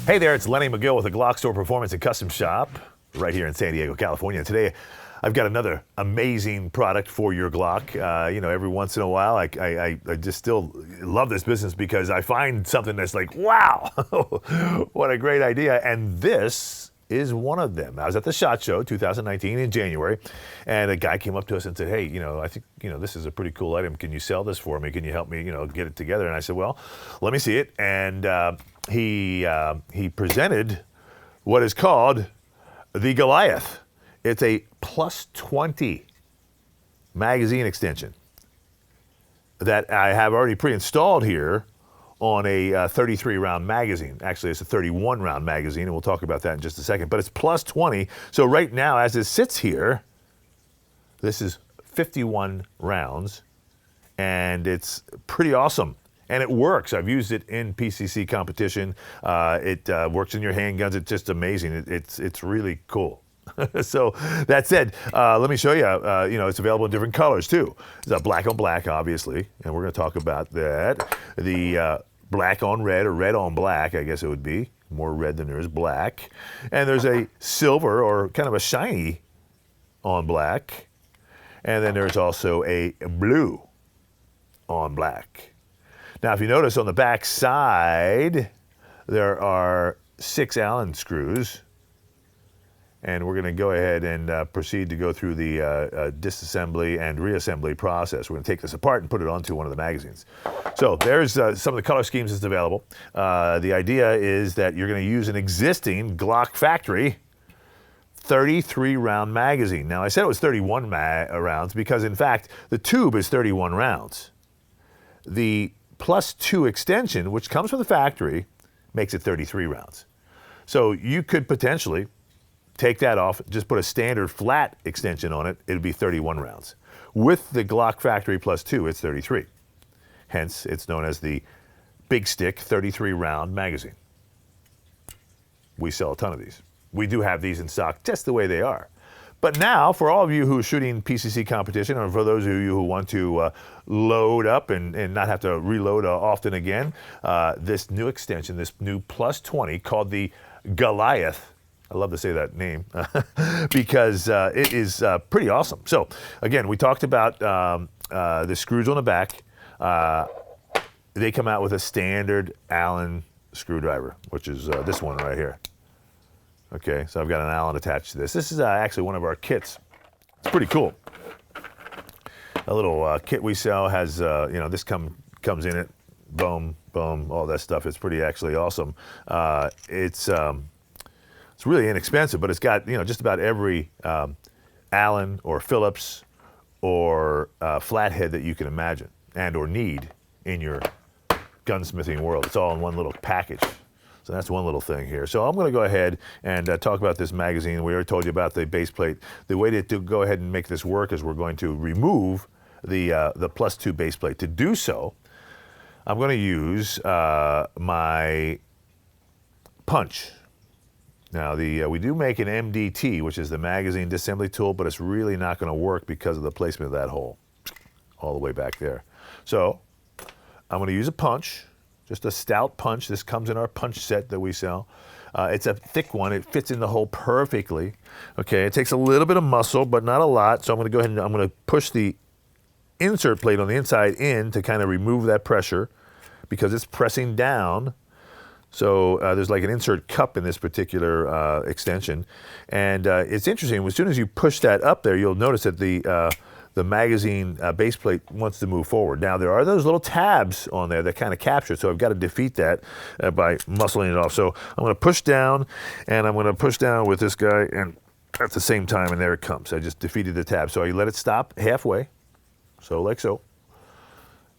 Hey there, it's Lenny McGill with the GlockStore Performance and Custom Shop right here in San Diego, California. Today, I've got another amazing product for your Glock. Every once in a while, I just still love this business because I find something that's like, wow, what a great idea. And this is one of them. I was at the SHOT Show 2019 in January, and a guy came up to us and said, hey, I think, this is a pretty cool item. Can you sell this for me? Can you help me, get it together? And I said, well, let me see it. And he presented what is called the Goliath. It's a plus 20 magazine extension that I have already pre-installed here on a 33 round magazine. Actually, it's a 31 round magazine, and we'll talk about that in just a second, but it's plus 20. So right now, as it sits here, this is 51 rounds, and it's pretty awesome. And it works. I've used it in PCC competition. It works in your handguns. It's just amazing. It's really cool. So that said, let me show you. It's available in different colors too. It's black on black, obviously, and we're going to talk about that. The black on red, or red on black, I guess it would be. More red than there is black. And there's a silver, or kind of a shiny on black. And then there's also a blue on black. Now, if you notice on the back side, there are 6 Allen screws. And we're going to go ahead and proceed to go through the disassembly and reassembly process. We're going to take this apart and put it onto one of the magazines. So there's some of the color schemes that's available. The idea is that you're going to use an existing Glock factory 33 round magazine. Now, I said it was 31 rounds because, in fact, the tube is 31 rounds. The plus 2 extension, which comes from the factory, makes it 33 rounds. So you could potentially take that off, just put a standard flat extension on it, it'd be 31 rounds. With the Glock Factory Plus 2, it's 33. Hence, it's known as the Big Stick 33 round magazine. We sell a ton of these. We do have these in stock just the way they are. But now, for all of you who are shooting PCC competition, or for those of you who want to load up and not have to reload often again, this new extension, this new plus 20 called the Goliath, I love to say that name because it is pretty awesome. So again, we talked about the screws on the back. They come out with a standard Allen screwdriver, which is this one right here. Okay, so I've got an Allen attached to this. This is actually one of our kits. It's pretty cool. A little kit we sell has, this comes in it, boom, boom, all that stuff. It's pretty actually awesome. It's really inexpensive, but it's got just about every Allen or Phillips or flathead that you can imagine and or need in your gunsmithing world. It's all in one little package. So that's one little thing here. So I'm going to go ahead and talk about this magazine. We already told you about the base plate. The way to go ahead and make this work is we're going to remove the plus 2 base plate. To do so, I'm going to use my punch. Now, we do make an MDT, which is the magazine disassembly tool, but it's really not going to work because of the placement of that hole all the way back there. So I'm going to use a punch, just a stout punch. This comes in our punch set that we sell. It's a thick one. It fits in the hole perfectly. Okay, it takes a little bit of muscle, but not a lot. So I'm going to go ahead and I'm going to push the insert plate on the inside in to kind of remove that pressure because it's pressing down. So there's like an insert cup in this particular extension. And it's interesting, as soon as you push that up there, you'll notice that the magazine base plate wants to move forward. Now, there are those little tabs on there that kind of capture it, so I've got to defeat that by muscling it off. So I'm going to push down, and I'm going to push down with this guy, and at the same time, and there it comes. I just defeated the tab. So I let it stop halfway, so like so.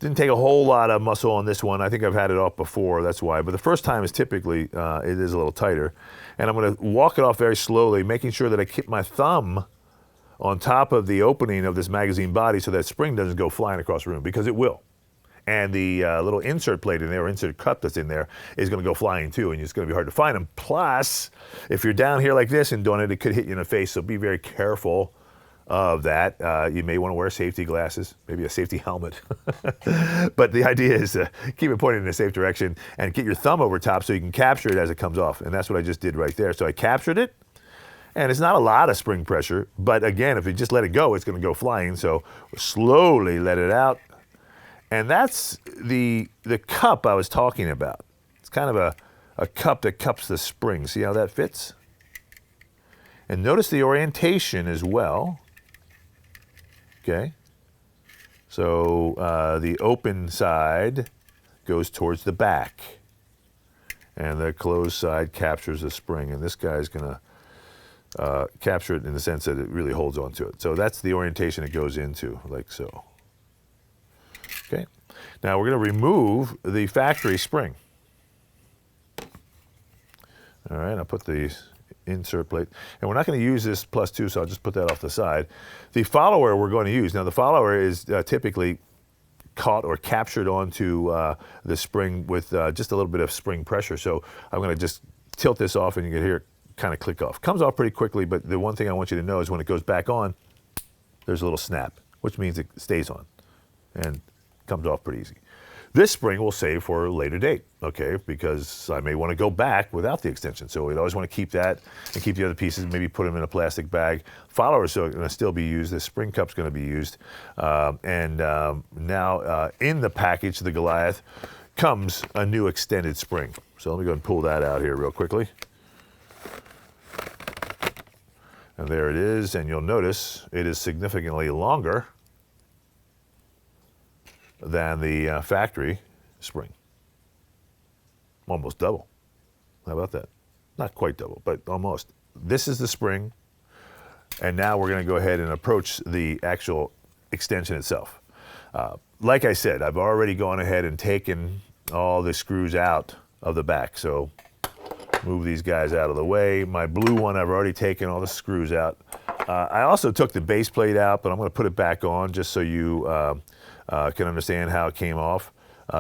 Didn't take a whole lot of muscle on this one. I think I've had it off before, that's why. But the first time is typically, it is a little tighter. And I'm going to walk it off very slowly, making sure that I keep my thumb on top of the opening of this magazine body so that spring doesn't go flying across the room, because it will. And the little insert plate in there, or insert cup that's in there, is going to go flying too, and it's going to be hard to find them. Plus, if you're down here like this and doing it, it could hit you in the face, so be very careful of that. You may want to wear safety glasses, maybe a safety helmet. But the idea is to keep it pointed in a safe direction and get your thumb over top so you can capture it as it comes off. And that's what I just did right there. So I captured it, and it's not a lot of spring pressure, but again, if you just let it go, it's going to go flying. So slowly let it out. And that's the cup I was talking about. It's kind of a cup that cups the spring. See how that fits? And notice the orientation as well. Okay. So the open side goes towards the back, and the closed side captures the spring. And this guy's going to capture it in the sense that it really holds onto it. So that's the orientation it goes into, like so. Okay. Now we're going to remove the factory spring. All right, I'll put the insert plate. And we're not going to use this +2, so I'll just put that off the side. The follower we're going to use. Now the follower is typically caught or captured onto the spring with just a little bit of spring pressure. So I'm going to just tilt this off, and you can hear it kind of click off. Comes off pretty quickly, but the one thing I want you to know is when it goes back on, there's a little snap, which means it stays on and comes off pretty easy. This spring we'll save for a later date, okay, because I may want to go back without the extension. So we'd always want to keep that and keep the other pieces, maybe put them in a plastic bag. Followers are going to still be used. The spring cup's going to be used. Now in the package, the Goliath, comes a new extended spring. So let me go and pull that out here real quickly. And there it is, and you'll notice it is significantly longer than the factory spring. Almost double. How about that? Not quite double, but almost. This is the spring, and now we're going to go ahead and approach the actual extension itself. Like I said, I've already gone ahead and taken all the screws out of the back, so move these guys out of the way. My blue one, I've already taken all the screws out. I also took the base plate out, but I'm going to put it back on just so you can understand how it came off.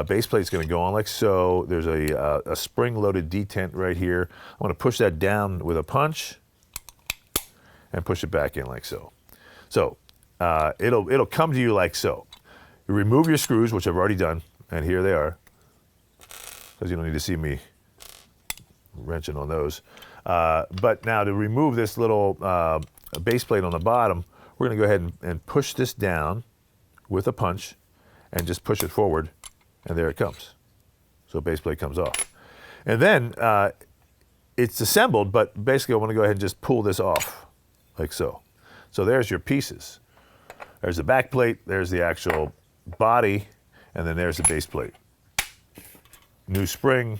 Base plate's going to go on like so. There's a spring-loaded detent right here. I'm going to push that down with a punch and push it back in like so. So it'll come to you like so. You remove your screws, which I've already done, and here they are, because you don't need to see me wrenching on those. But now to remove this little base plate on the bottom, we're going to go ahead and push this down with a punch and just push it forward, and there it comes. So base plate comes off. And then it's assembled, but basically I want to go ahead and just pull this off like so. So there's your pieces. There's the back plate, there's the actual body, and then there's the base plate. New spring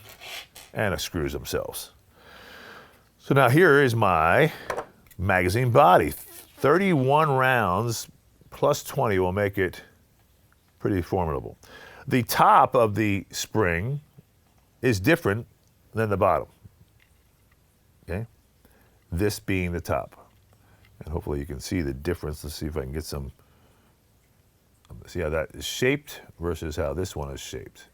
and the screws themselves. So now here is my magazine body. 31 rounds plus 20 will make it pretty formidable. The top of the spring is different than the bottom. Okay? This being the top. And hopefully you can see the difference. Let's see if I can get some. See how that is shaped versus how this one is shaped.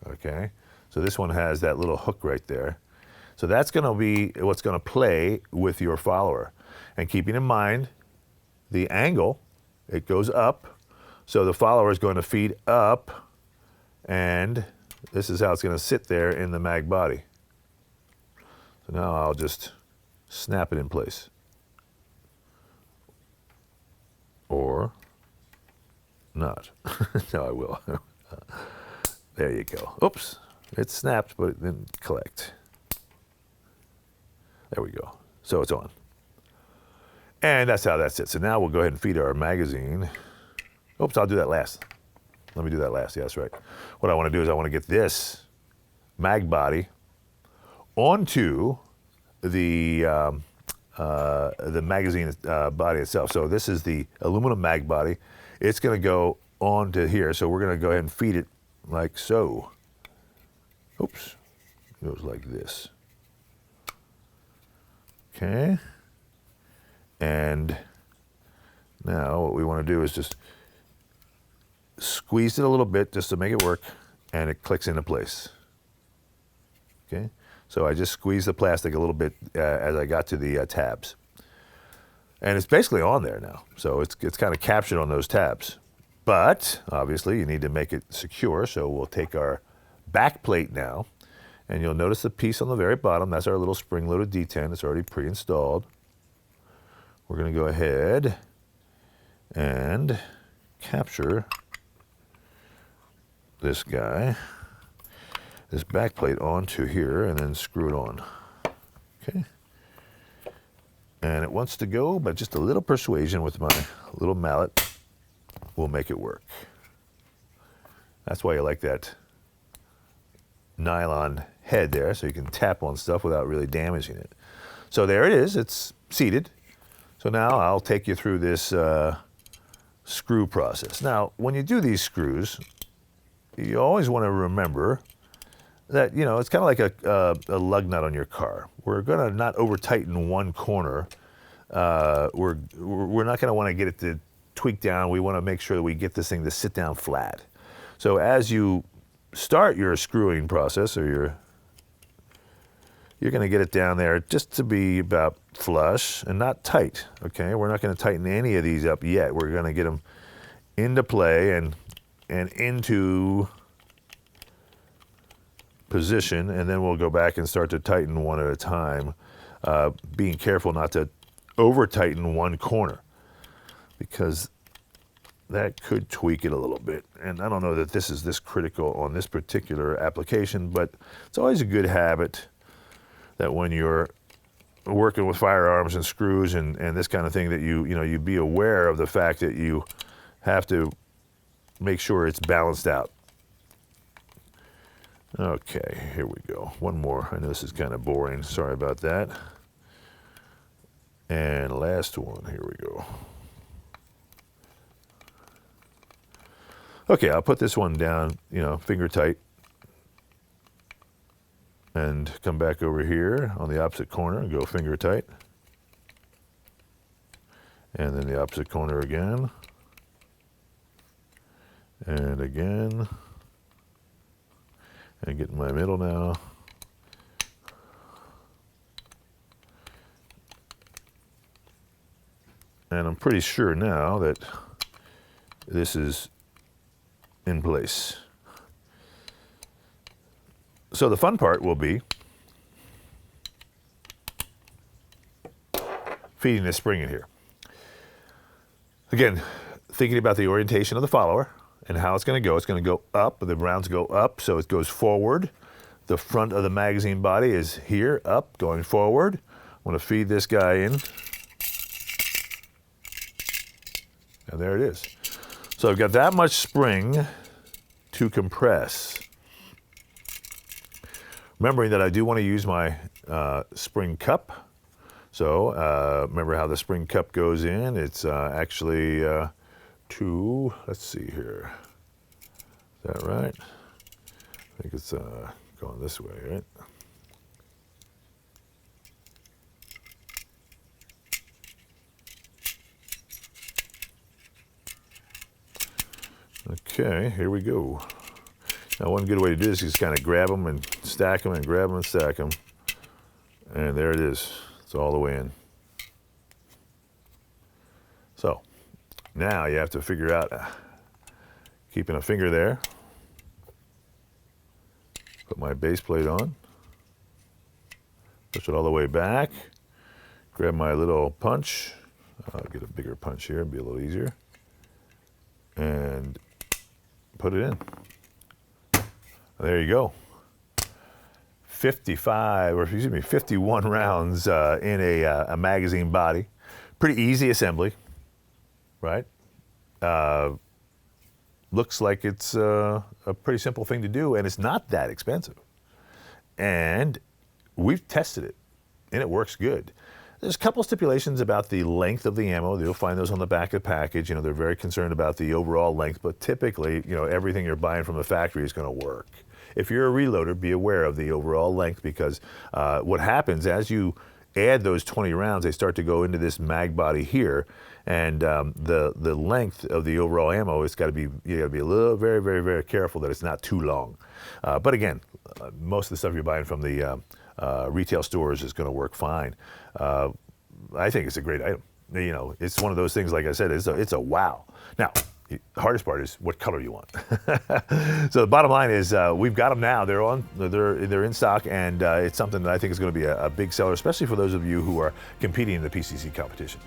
Okay? So this one has that little hook right there. So that's going to be what's going to play with your follower. And keeping in mind the angle, it goes up. So the follower is going to feed up, and this is how it's going to sit there in the mag body. So now I'll just snap it in place. Or not. No, I will. There you go. Oops. It snapped, but it didn't collect. There we go. So it's on. And that's how that sits. So now we'll go ahead and feed our magazine. Oops, I'll do that last. Let me do that last. Yeah, that's right. What I want to do is I want to get this mag body onto the magazine body itself. So this is the aluminum mag body. It's going to go onto here. So we're going to go ahead and feed it like so. Oops. It goes like this. Okay. And now what we want to do is just squeeze it a little bit just to make it work, and it clicks into place. Okay. So I just squeezed the plastic a little bit as I got to the tabs. And it's basically on there now. So it's kind of captured on those tabs. But obviously you need to make it secure. So we'll take our back plate now, and you'll notice the piece on the very bottom. That's our little spring-loaded D10. It's already pre-installed. We're going to go ahead and capture this guy, this back plate onto here, and then screw it on. Okay. And it wants to go, but just a little persuasion with my little mallet will make it work. That's why you like that nylon head there, so you can tap on stuff without really damaging it. So there it is, it's seated. So now I'll take you through this screw process. Now, when you do these screws, you always want to remember that, you know, it's kind of like a lug nut on your car. We're going to not over tighten one corner. We're not going to want to get it to tweak down. We want to make sure that we get this thing to sit down flat. So as you start your screwing process, or you're going to get it down there just to be about flush and not tight. Okay, we're not going to tighten any of these up yet. We're going to get them into play and into position, and then we'll go back and start to tighten one at a time, being careful not to over tighten one corner, because that could tweak it a little bit. And I don't know that this is this critical on this particular application, but it's always a good habit that when you're working with firearms and screws and this kind of thing, that you be aware of the fact that you have to make sure it's balanced out. Okay, here we go. One more. I know this is kind of boring. Sorry about that. And last one. Here we go. Okay, I'll put this one down, finger tight, and come back over here on the opposite corner and go finger tight. And then the opposite corner again. And again. And get in my middle now. And I'm pretty sure now that this is in place. So the fun part will be feeding this spring in here. Again, thinking about the orientation of the follower and how it's going to go. It's going to go up, the rounds go up, so it goes forward. The front of the magazine body is here, up, going forward. I'm going to feed this guy in. And there it is. So I've got that much spring to compress. Remembering that I do want to use my spring cup. So remember how the spring cup goes in. It's actually let's see here. Is that right? I think it's going this way, right? Okay, here we go. Now, one good way to do this is just kind of grab them and stack them and grab them and stack them. And there it is. It's all the way in. So, now you have to figure out keeping a finger there. Put my base plate on. Push it all the way back. Grab my little punch. I'll get a bigger punch here, it'll be a little easier. And put it in. There you go. 51 rounds in a magazine body. Pretty easy assembly, right? Looks like it's a pretty simple thing to do, and it's not that expensive. And we've tested it, and it works good. There's a couple stipulations about the length of the ammo. You'll find those on the back of the package. They're very concerned about the overall length, but typically, everything you're buying from the factory is going to work. If you're a reloader, be aware of the overall length, because what happens as you add those 20 rounds, they start to go into this mag body here, and the length of the overall ammo, you got to be a little very, very, very careful that it's not too long. But again, most of the stuff you're buying from the retail stores is going to work fine. I think it's a great item. it's one of those things, like I said, it's a wow. Now, the hardest part is what color you want. So the bottom line is we've got them now. They're in stock, and it's something that I think is going to be a big seller, especially for those of you who are competing in the PCC competition.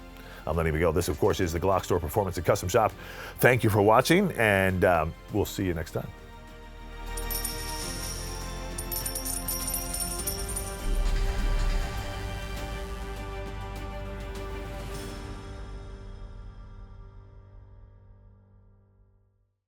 I'm Lenny Miguel. This, of course, is the GlockStore Performance and Custom Shop. Thank you for watching, and we'll see you next time.